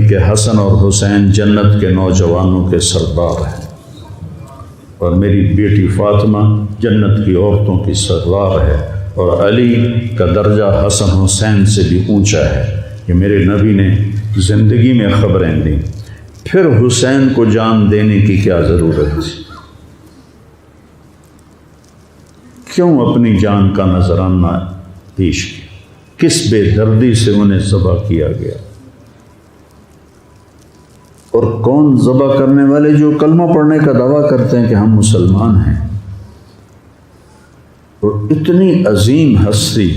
کہ حسن اور حسین جنت کے نوجوانوں کے سردار ہیں اور میری بیٹی فاطمہ جنت کی عورتوں کی سردار ہے، اور علی کا درجہ حسن حسین سے بھی اونچا ہے۔ کہ میرے نبی نے زندگی میں خبریں دیں، پھر حسین کو جان دینے کی کیا ضرورت تھی؟ کیوں اپنی جان کا نذرانہ پیش کیا؟ کس بے دردی سے انہیں ذبح کیا گیا؟ اور کون ذبح کرنے والے جو کلمہ پڑھنے کا دعویٰ کرتے ہیں کہ ہم مسلمان ہیں، اور اتنی عظیم ہستی۔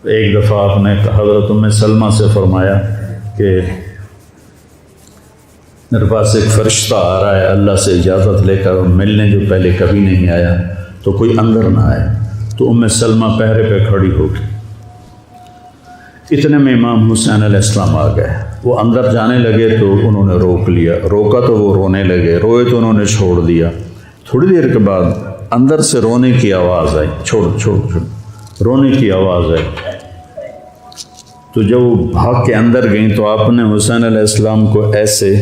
ایک دفعہ آپ نے حضرت ام سلمہ سے فرمایا کہ میرے پاس ایک فرشتہ آ رہا ہے اللہ سے اجازت لے کر، اور ملنے جو پہلے کبھی نہیں آیا، تو کوئی اندر نہ آئے۔ تو ام سلمہ پہرے پہ کھڑی ہو گئی۔ اتنے میں امام حسین علیہ السلام آ گئے۔ وہ اندر جانے لگے تو انہوں نے روک لیا، روکا تو وہ رونے لگے، روئے تو انہوں نے چھوڑ دیا۔ تھوڑی دیر کے بعد اندر سے رونے کی آواز آئی، چھوڑ رونے کی آواز آئی۔ تو جب وہ بھاگ کے اندر گئیں تو آپ نے حسین علیہ السلام کو ایسے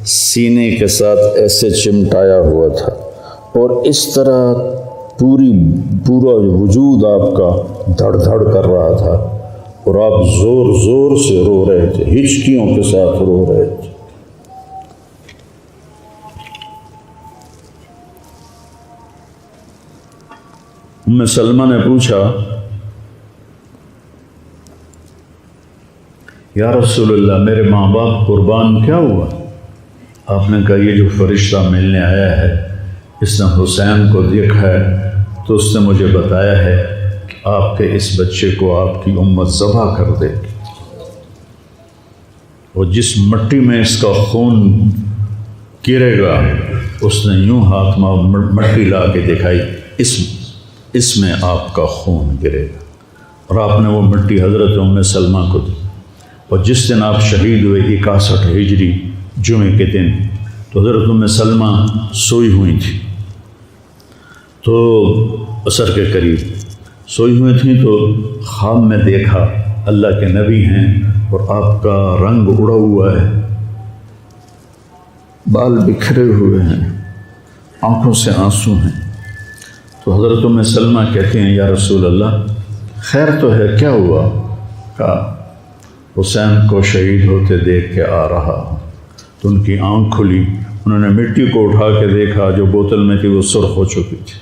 سینے کے ساتھ ایسے چمٹایا ہوا تھا، اور اس طرح پورا وجود آپ کا دھڑ دھڑ کر رہا تھا، اور آپ زور زور سے رو رہے تھے، ہچکیوں کے ساتھ رو رہے تھے۔ ام سلمہ نے پوچھا، یا رسول اللہ میرے ماں باپ قربان کیا ہوا؟ آپ نے کہا یہ جو فرشتہ ملنے آیا ہے اس نے حسین کو دیکھا ہے، تو اس نے مجھے بتایا ہے کہ آپ کے اس بچے کو آپ کی امت ذبح کر دے گی، اور جس مٹی میں اس کا خون گرے گا، اس نے یوں ہاتھ میں مٹی لا کے دکھائی، اس میں آپ کا خون گرے گا، اور آپ نے وہ مٹی حضرت ام سلمہ کو دی۔ اور جس دن آپ شہید ہوئے 61 ہجری جمعے کے دن، تو حضرت ام سلمہ سوئی ہوئی تھی، تو عصر کے قریب سوئی ہوئی تھیں، تو خواب میں دیکھا اللہ کے نبی ہیں اور آپ کا رنگ اڑا ہوا ہے، بال بکھرے ہوئے ہیں، آنکھوں سے آنسو ہیں۔ تو حضرت ام سلمہ کہتے ہیں یا رسول اللہ خیر تو ہے، کیا ہوا؟ کہا حسین کو شہید ہوتے دیکھ کے آ رہا ہوں۔ تو ان کی آنکھ کھلی، انہوں نے مٹی کو اٹھا کے دیکھا، جو بوتل میں تھی وہ سرخ ہو چکی تھی،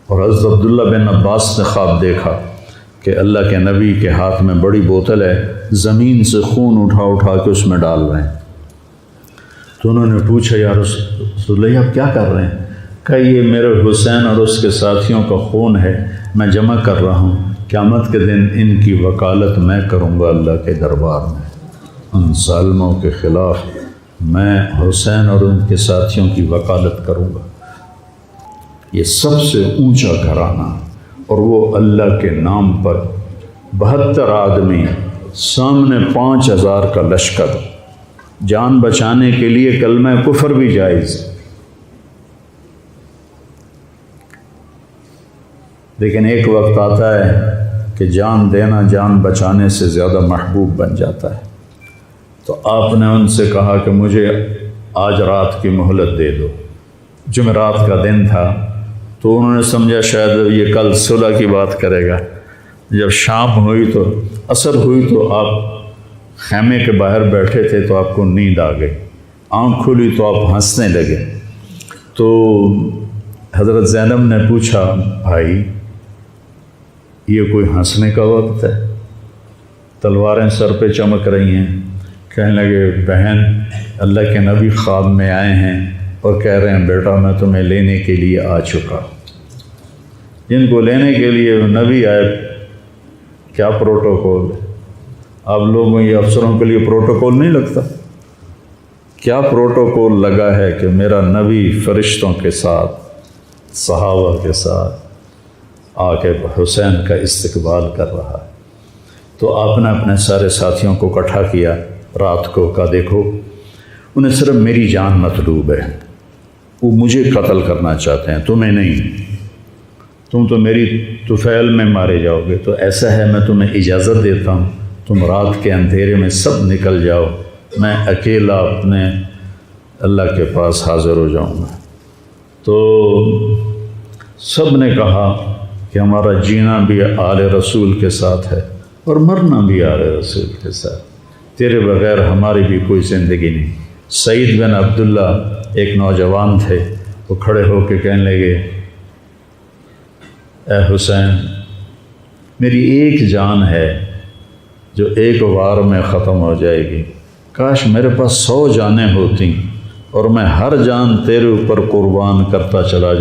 اور حضرت عبداللہ بن عباس نے خواب دیکھا کہ اللہ کے نبی کے ہاتھ میں بڑی بوتل ہے، زمین سے خون اٹھا کے اس میں ڈال رہے ہیں۔ تو انہوں نے پوچھا یا رسول اللہ آپ کیا کر رہے ہیں؟ کہ یہ میرے حسین اور اس کے ساتھیوں کا خون ہے، میں جمع کر رہا ہوں، قیامت کے دن ان کی وکالت میں کروں گا اللہ کے دربار میں، ان ظالموں کے خلاف میں حسین اور ان کے ساتھیوں کی وکالت کروں گا۔ یہ سب سے اونچا گھرانہ، اور وہ اللہ کے نام پر 72 آدمی، سامنے 5000 کا لشکر، جان بچانے کے لیے کلمہ کفر بھی جائز، لیکن ایک وقت آتا ہے کہ جان دینا جان بچانے سے زیادہ محبوب بن جاتا ہے۔ تو آپ نے ان سے کہا کہ مجھے آج رات کی مہلت دے دو۔ جمعرات کا دن تھا، تو انہوں نے سمجھا شاید یہ کل صلح کی بات کرے گا۔ جب شام ہوئی تو عصر ہوئی تو آپ خیمے کے باہر بیٹھے تھے، تو آپ کو نیند آ گئی، آنکھ کھلی تو آپ ہنسنے لگے۔ تو حضرت زینب نے پوچھا بھائی یہ کوئی ہنسنے کا وقت ہے؟ تلواریں سر پہ چمک رہی ہیں۔ کہنے لگے بہن اللہ کے نبی خواب میں آئے ہیں اور کہہ رہے ہیں بیٹا میں تمہیں لینے کے لیے آ چکا۔ جن کو لینے کے لیے نبی آئے، کیا پروٹوکول ہے؟ آپ لوگوں یہ افسروں کے لیے پروٹوکول نہیں لگتا؟ کیا پروٹوکول لگا ہے کہ میرا نبی فرشتوں کے ساتھ، صحابہ کے ساتھ آ کے حسین کا استقبال کر رہا ہے۔ تو آپ نے اپنے سارے ساتھیوں کو اکٹھا کیا رات کو، کہا دیکھو انہیں صرف میری جان مطلوب ہے، وہ مجھے قتل کرنا چاہتے ہیں، تمہیں نہیں، تم تو میری طفیل میں مارے جاؤ گے، تو ایسا ہے میں تمہیں اجازت دیتا ہوں تم رات کے اندھیرے میں سب نکل جاؤ، میں اکیلا اپنے اللہ کے پاس حاضر ہو جاؤں گا۔ تو سب نے کہا کہ ہمارا جینا بھی آل رسول کے ساتھ ہے اور مرنا بھی آل رسول کے ساتھ، تیرے بغیر ہماری بھی کوئی زندگی نہیں۔ سعید بن عبداللہ ایک نوجوان تھے، وہ کھڑے ہو کے کہنے لگے، اے حسین، میری ایک جان ہے جو ایک وار میں ختم ہو جائے گی، کاش میرے پاس 100 جانیں ہوتیں اور میں ہر جان تیرے اوپر قربان کرتا چلا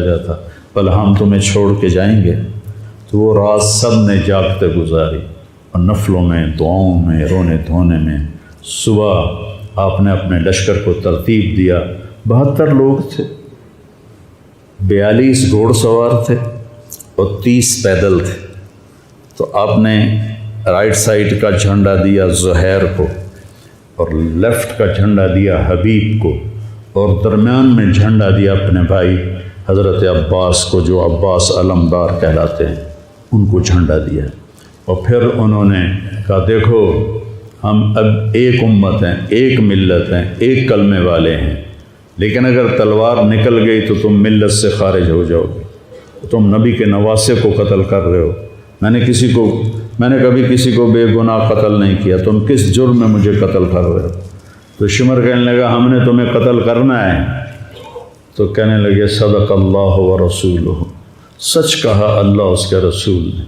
جاتا، بل ہم تمہیں چھوڑ کے جائیں گے۔ تو وہ رات سب نے جاگتے گزاری اور نفلوں میں، دعاؤں میں، رونے دھونے میں۔ صبح آپ نے اپنے لشکر کو ترتیب دیا، 72 لوگ تھے، 42 گھوڑ سوار تھے اور 30 پیدل تھے۔ تو آپ نے رائٹ سائڈ کا جھنڈا دیا زہیر کو اور لیفٹ کا جھنڈا دیا حبیب کو، اور درمیان میں جھنڈا دیا اپنے بھائی حضرت عباس کو، جو عباس علمدار کہلاتے ہیں، ان کو جھنڈا دیا۔ اور پھر انہوں نے کہا، دیکھو ہم اب ایک امت ہیں، ایک ملت ہیں، ایک کلمے والے ہیں، لیکن اگر تلوار نکل گئی تو تم ملت سے خارج ہو جاؤ گے، تم نبی کے نواسے کو قتل کر رہے ہو، میں نے کبھی کسی کو بے گناہ قتل نہیں کیا، تم کس جرم میں مجھے قتل کر رہے ہو؟ تو شمر کہنے لگا، ہم نے تمہیں قتل کرنا ہے۔ تو کہنے لگے، صدق اللہ و رسولہ، سچ کہا اللہ اس کے رسول نے۔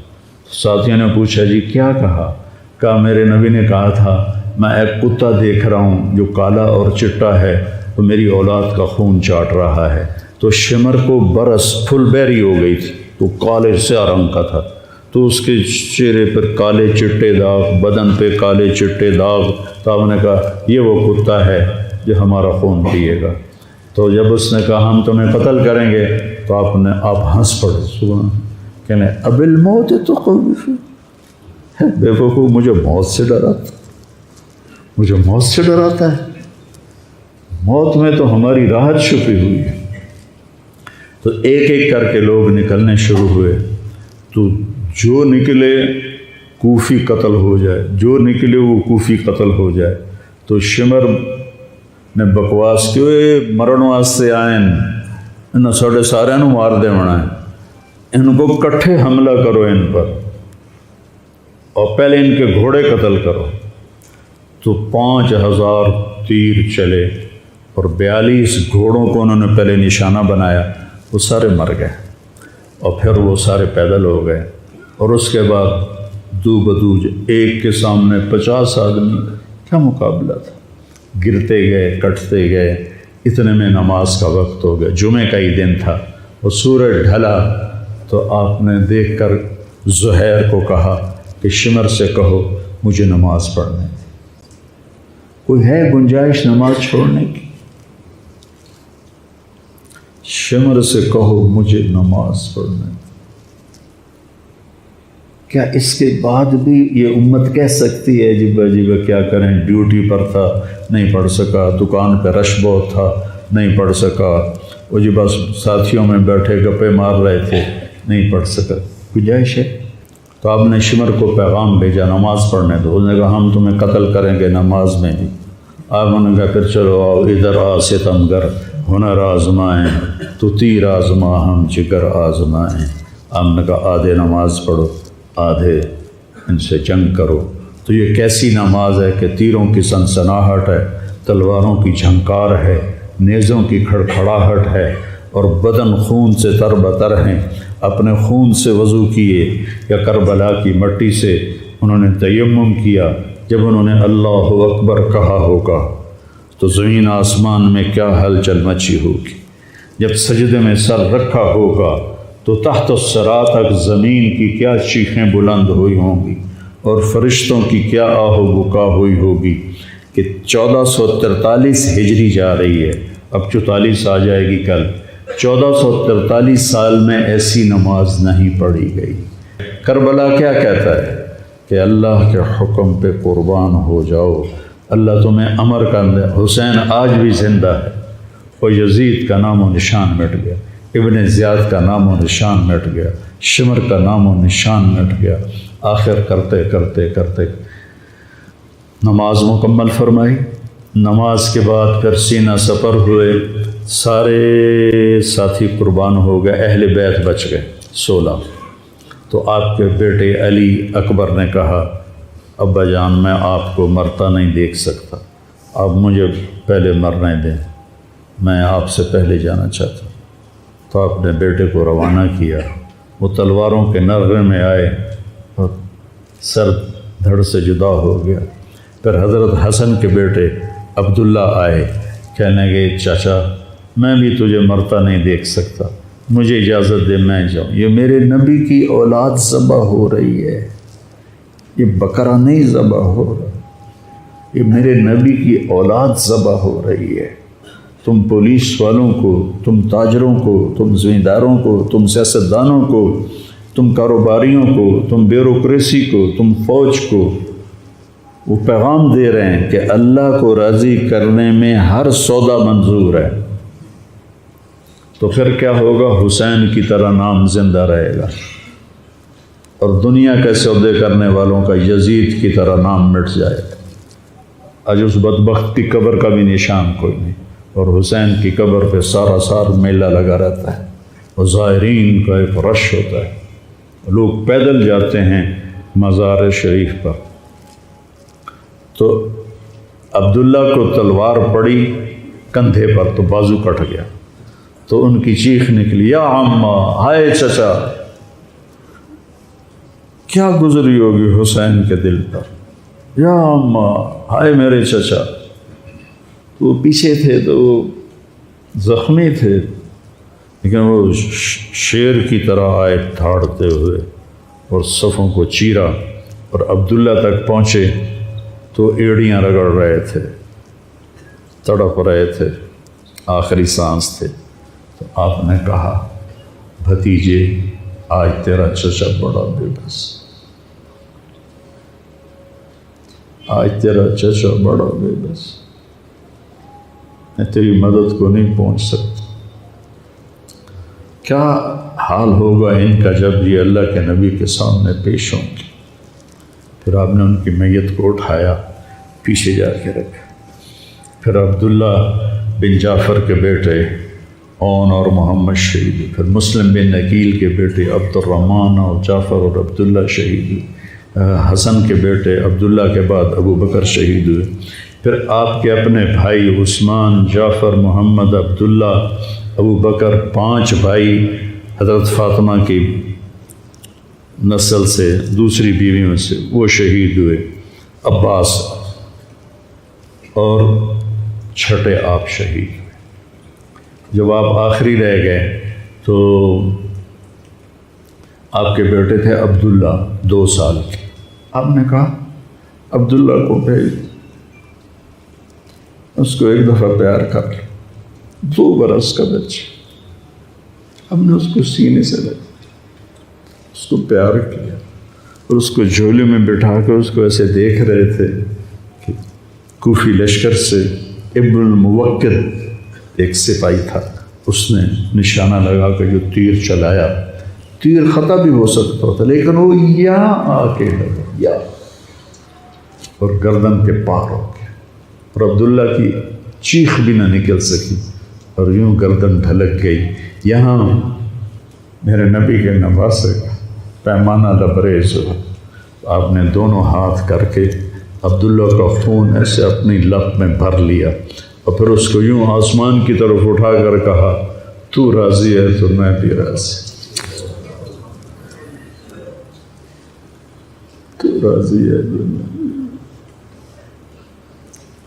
ساتھیوں نے پوچھا، جی کیا کہا؟ کہا، میرے نبی نے کہا تھا، میں ایک کتا دیکھ رہا ہوں جو کالا اور چٹا ہے، تو میری اولاد کا خون چاٹ رہا ہے۔ تو شمر کو برس پھل بیری ہو گئی تھی، تو کالے سیاہ رنگ کا تھا، تو اس کے چہرے پر کالے چٹے داغ، بدن پہ کالے چٹے داغ۔ تو آپ نے کہا، یہ وہ کتا ہے جو ہمارا خون پیے گا۔ تو جب اس نے کہا، ہم تمہیں قتل کریں گے، تو آپ ہنس پڑے، سبحان، کہنے، اب الموت تو خوف ہے، بے وقوف، مجھے موت سے ڈراتا ہے، موت میں تو ہماری راحت چھپی ہوئی ہے۔ تو ایک ایک کر کے لوگ نکلنے شروع ہوئے، تو جو نکلے کوفی قتل ہو جائے، جو نکلے وہ کوفی قتل ہو جائے۔ تو شمر نے بکواس کی، مرن واسطے آئیں، انہوں ساڑھے سارے نو مار دے ہونا ہے، ان کو کٹھے حملہ کرو ان پر، اور پہلے ان کے گھوڑے قتل کرو۔ تو 5000 تیر چلے اور 42 گھوڑوں کو انہوں نے پہلے نشانہ بنایا، وہ سارے مر گئے، اور پھر وہ سارے پیدل ہو گئے۔ اور اس کے بعد دو بدو ایک کے سامنے 50 آدمی، کیا مقابلہ تھا، گرتے گئے، کٹتے گئے، اتنے میں نماز کا وقت ہو گیا، جمعے کا ہی دن تھا، اور سورج ڈھلا۔ تو آپ نے دیکھ کر زہیر کو کہا کہ شمر سے کہو مجھے نماز پڑھنے دے، کوئی ہے گنجائش نماز چھوڑنے کی؟ شمر سے کہو مجھے نماز پڑھنے دے۔ کیا اس کے بعد بھی یہ امت کہہ سکتی ہے جی کیا کریں، ڈیوٹی پر تھا نہیں پڑھ سکا، دکان پہ رش بہت تھا نہیں پڑھ سکا، وہ جی بس ساتھیوں میں بیٹھے گپے مار رہے تھے نہیں پڑھ سکا، گنجائش ہے؟ تو آپ نے شمر کو پیغام بھیجا، نماز پڑھنے دو۔ اس نے کہا، ہم تمہیں قتل کریں گے نماز میں بھی۔ آپ نے کہا، پھر چلو آؤ ادھر آ ستمگر، ہنر آزمائیں تو تیر آزما ہم جگر آزمائیں۔ آپ نے کہا، آدھے نماز پڑھو، آدھے ان سے جنگ کرو۔ تو یہ کیسی نماز ہے کہ تیروں کی سنسناہٹ ہے، تلواروں کی جھنکار ہے، نیزوں کی کھڑکھڑاہٹ ہے، اور بدن خون سے تر بتر ہیں۔ اپنے خون سے وضو کیے یا کربلا کی مٹی سے انہوں نے تیمم کیا۔ جب انہوں نے اللہ اکبر کہا ہوگا تو زمین آسمان میں کیا ہلچل مچی ہوگی۔ جب سجدے میں سر رکھا ہوگا تو تحت الثری تک زمین کی کیا چیخیں بلند ہوئی ہوں گی، اور فرشتوں کی کیا آہ و بکا ہوئی ہوگی کہ 1443 ہجری جا رہی ہے، اب 44 آ جائے گی کل۔ 1443 سال میں ایسی نماز نہیں پڑھی گئی۔ کربلا کیا کہتا ہے کہ اللہ کے حکم پہ قربان ہو جاؤ، اللہ تمہیں امر کر دے۔ حسین آج بھی زندہ ہے، اور یزید کا نام و نشان مٹ گیا، ابن زیاد کا نام و نشان مٹ گیا، شمر کا نام و نشان مٹ گیا۔ آخر کرتے کرتے کرتے نماز مکمل فرمائی۔ نماز کے بعد پھر سینہ سپر ہوئے، سارے ساتھی قربان ہو گئے، اہل بیت بچ گئے 16۔ تو آپ کے بیٹے علی اکبر نے کہا ابا جان میں آپ کو مرتا نہیں دیکھ سکتا، آپ مجھے پہلے مرنے دیں، میں آپ سے پہلے جانا چاہتا ہوں۔ تو آپ نے بیٹے کو روانہ کیا، وہ تلواروں کے نغمے میں آئے اور سر دھڑ سے جدا ہو گیا۔ پھر حضرت حسن کے بیٹے عبداللہ آئے، کہنے لگے چاچا میں بھی تجھے مرتا نہیں دیکھ سکتا، مجھے اجازت دے میں جاؤں، یہ میرے نبی کی اولاد ذبح ہو رہی ہے، یہ بکرا نہیں ذبح ہو رہا، یہ میرے نبی کی اولاد ذبح ہو رہی ہے۔ تم پولیس والوں کو، تم تاجروں کو، تم زمینداروں کو، تم سیاستدانوں کو، تم کاروباریوں کو، تم بیوروکریسی کو، تم فوج کو وہ پیغام دے رہے ہیں کہ اللہ کو راضی کرنے میں ہر سودا منظور ہے۔ تو پھر کیا ہوگا؟ حسین کی طرح نام زندہ رہے گا، اور دنیا کے سودے کرنے والوں کا یزید کی طرح نام مٹ جائے گا۔ آج اس بدبخت کی قبر کا بھی نشان کوئی نہیں، اور حسین کی قبر پہ سارا سال میلہ لگا رہتا ہے، اور زائرین کا ایک رش ہوتا ہے، لوگ پیدل جاتے ہیں مزار شریف پر۔ تو عبداللہ کو تلوار پڑی کندھے پر تو بازو کٹ گیا، تو ان کی چیخ نکلی یا عمّا، ہائے چچا، کیا گزری ہوگی حسین کے دل پر، یا عمّا، ہائے میرے چچا۔ وہ پیچھے تھے تو وہ زخمی تھے، لیکن وہ شیر کی طرح آئے دھاڑتے ہوئے اور صفوں کو چیرا، اور عبداللہ تک پہنچے تو ایڑیاں رگڑ رہے تھے، تڑپ رہے تھے، آخری سانس تھے۔ تو آپ نے کہا بھتیجے آج تیرا چچا بڑا بے بس، آج تیرا چچا بڑا بے بس، میں تیری مدد کو نہیں پہنچ سکتا۔ کیا حال ہوگا ان کا جب یہ اللہ کے نبی کے سامنے پیش ہوں گے۔ پھر آپ نے ان کی میت کو اٹھایا، پیچھے جا کے رکھا۔ پھر عبداللہ بن جعفر کے بیٹے اون اور محمد شہید ہوئے، پھر مسلم بن عقیل کے بیٹے عبد الرحمن اور جعفر اور عبداللہ شہید ہوئے، حسن کے بیٹے عبداللہ کے بعد ابو بکر شہید ہوئے۔ پھر آپ کے اپنے بھائی عثمان، جعفر، محمد، عبداللہ، ابو بکر، 5 بھائی حضرت فاطمہ کی نسل سے، دوسری بیویوں سے، وہ شہید ہوئے، عباس، اور چھٹے آپ شہید ہوئے۔ جب آپ آخری رہ گئے تو آپ کے بیٹے تھے عبداللہ 2 سال کے، آپ نے کہا عبداللہ کو بھیج، اس کو ایک دفعہ پیار کر لیا، 2 برس کا بچہ، ہم نے اس کو سینے سے لگا، اس کو پیار کیا، اور اس کو جھولے میں بٹھا کر اس کو ایسے دیکھ رہے تھے کہ کوفی لشکر سے ابن الموکر ایک سپاہی تھا، اس نے نشانہ لگا کر جو تیر چلایا، تیر خطا بھی ہو سکتا تھا، لیکن وہ یہاں آ کے لگا، یا اور گردن کے پار ہو گیا، اور عبداللہ کی چیخ بھی نہ نکل سکی، اور یوں گردن ڈھلک گئی۔ یہاں میرے نبی کے نواسے کا پیمانہ لبریز ہوا، آپ نے دونوں ہاتھ کر کے عبداللہ کا خون ایسے اپنی لپ میں بھر لیا، اور پھر اس کو یوں آسمان کی طرف اٹھا کر کہا تو راضی ہے تو میں بھی راضی، تو راضی ہے تو میں،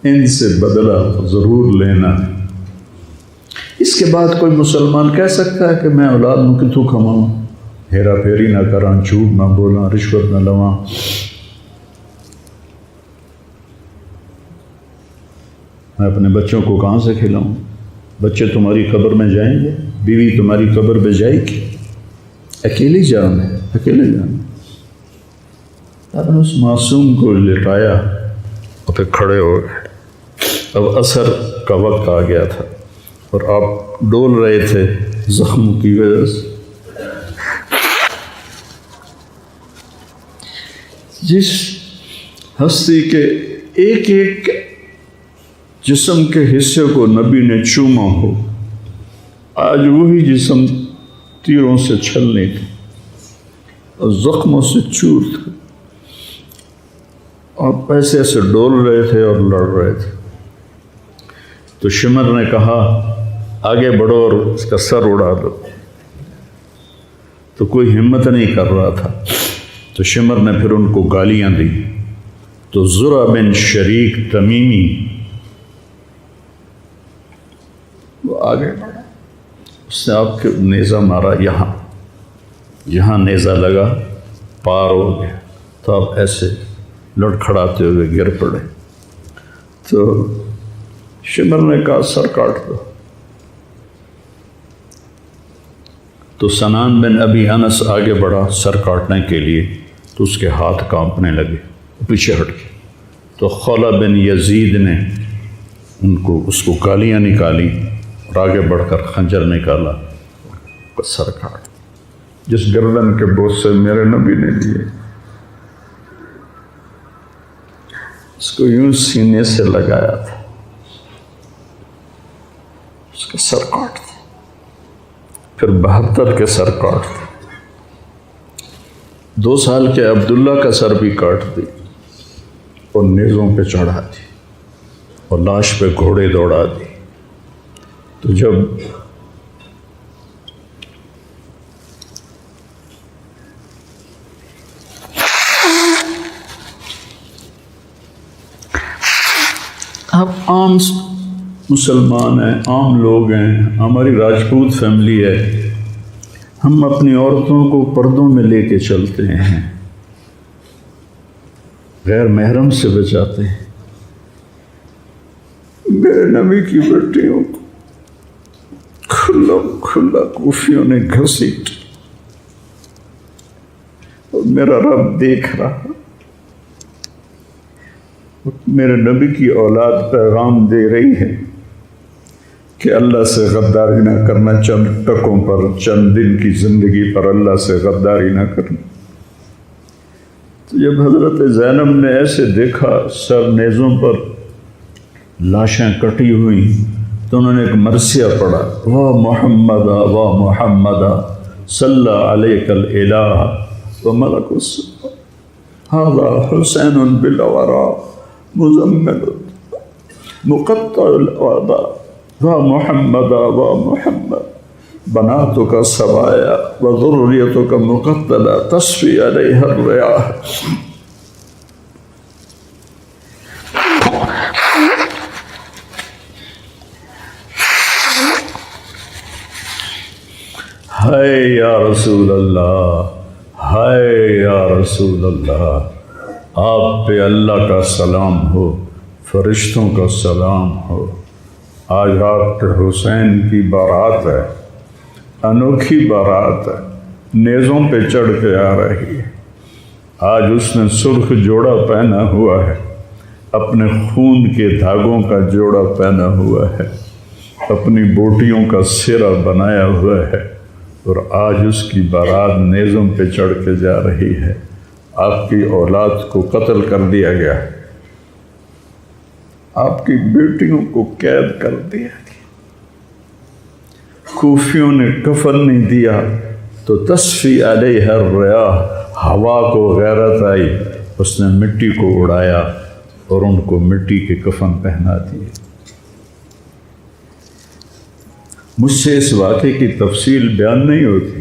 ان سے بدلہ ضرور لینا۔ اس کے بعد کوئی مسلمان کہہ سکتا ہے کہ میں اولاد نو کتوں کھماؤں، ہیرا پھیری نہ کراں، جھوٹ نہ بولاں، رشوت نہ لواں، میں اپنے بچوں کو کہاں سے کھلاؤں؟ بچے تمہاری قبر میں جائیں گے، بیوی تمہاری قبر پہ جائے گی، اکیلی جان ہے، اکیلے جان۔ آپ نے اس معصوم کو لٹایا اور پھر کھڑے ہو گئے۔ اب عصر کا وقت آ گیا تھا اور آپ ڈول رہے تھے زخموں کی وجہ سے، جس ہستی کے ایک ایک جسم کے حصے کو نبی نے چوما ہو، آج وہی جسم تیروں سے چھلنی تھی اور زخموں سے چور تھا، اور ایسے ایسے ڈول رہے تھے اور لڑ رہے تھے۔ تو شمر نے کہا آگے بڑھو اور اس کا سر اڑا دو، تو کوئی ہمت نہیں کر رہا تھا۔ تو شمر نے پھر ان کو گالیاں دی۔ تو زرع بن شریک تمیمی وہ آگے بڑھا، اس نے آپ کے نیزہ مارا، یہاں نیزہ لگا، پار ہو گیا، تو آپ ایسے لڑکھڑاتے ہوئے گر پڑے۔ تو شمر نے کہا سر کاٹ دو۔ تو سنان بن ابی انس آگے بڑھا سر کاٹنے کے لیے، تو اس کے ہاتھ کانپنے لگے، پیچھے ہٹ گئے۔ تو خولہ بن یزید نے اس کو گالیاں نکالی اور آگے بڑھ کر خنجر نکالا، سر کاٹ، جس گردن کے بوسے میرے نبی نے لیے، اس کو یوں سینے سے لگایا تھا، اس کا سر کاٹ دیا۔ پھر 72 کے سر کاٹ دے، 2 سال کے عبداللہ کا سر بھی کاٹ دی اور نیزوں پہ چڑھا دی اور لاش پہ گھوڑے دوڑا دی۔ تو جب اب عام مسلمان ہیں، عام لوگ ہیں، ہماری راجپوت فیملی ہے، ہم اپنی عورتوں کو پردوں میں لے کے چلتے ہیں، غیر محرم سے بچاتے ہیں۔ میرے نبی کی بیٹیوں کو کھلا کوفیوں نے گھسیٹ، اور میرا رب دیکھ رہا، میرے نبی کی اولاد پیغام دے رہی ہے کہ اللہ سے غداری نہ کرنا، چند ٹکوں پر، چند دن کی زندگی پر اللہ سے غداری نہ کرنا۔ تو جب حضرت زینب نے ایسے دیکھا سر نیزوں پر لاشیں کٹی ہوئی، تو انہوں نے ایک مرثیہ پڑھا، وا محمدا وا محمدا صلی علیک الالہ وملک السماء ھذا حسین بالورا مزمل مقطع الاعضاء وا محمدا وا محمد بناتک سبایا وذریتک مقتلہ تصفی علیہ الریاح۔ ہائے یا رسول اللہ، ہائے یا رسول اللہ، آپ پہ اللہ کا سلام ہو، فرشتوں کا سلام ہو۔ آج آپ کے حسین کی بارات ہے، انوکھی بارات ہے، نیزوں پہ چڑھ کے آ رہی ہے۔ آج اس نے سرخ جوڑا پہنا ہوا ہے، اپنے خون کے دھاگوں کا جوڑا پہنا ہوا ہے، اپنی بوٹیوں کا سرا بنایا ہوا ہے، اور آج اس کی بارات نیزوں پہ چڑھ کے جا رہی ہے۔ آپ کی اولاد کو قتل کر دیا گیا ہے، آپ کی بیٹیوں کو قید کر دیا گیا، کوفیوں نے کفن نہیں دیا، تو تصفی علیہ الریاح، ہوا کو غیرت آئی، اس نے مٹی کو اڑایا اور ان کو مٹی کے کفن پہنا دیے۔ مجھ سے اس واقعے کی تفصیل بیان نہیں ہوتی،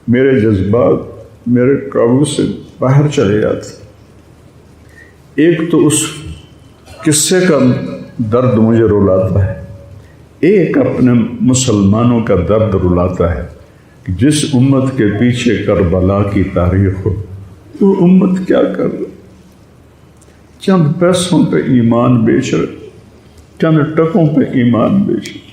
میرے جذبات میرے قابو سے باہر چلے جاتے۔ ایک تو اس قصے کا درد مجھے رلاتا ہے، ایک اپنے مسلمانوں کا درد رلاتا ہے کہ جس امت کے پیچھے کربلا کی تاریخ ہو، وہ امت کیا کر رہی؟ چند پیسوں پہ ایمان بیچ رہے، چند ٹکوں پہ ایمان بیچ رہے۔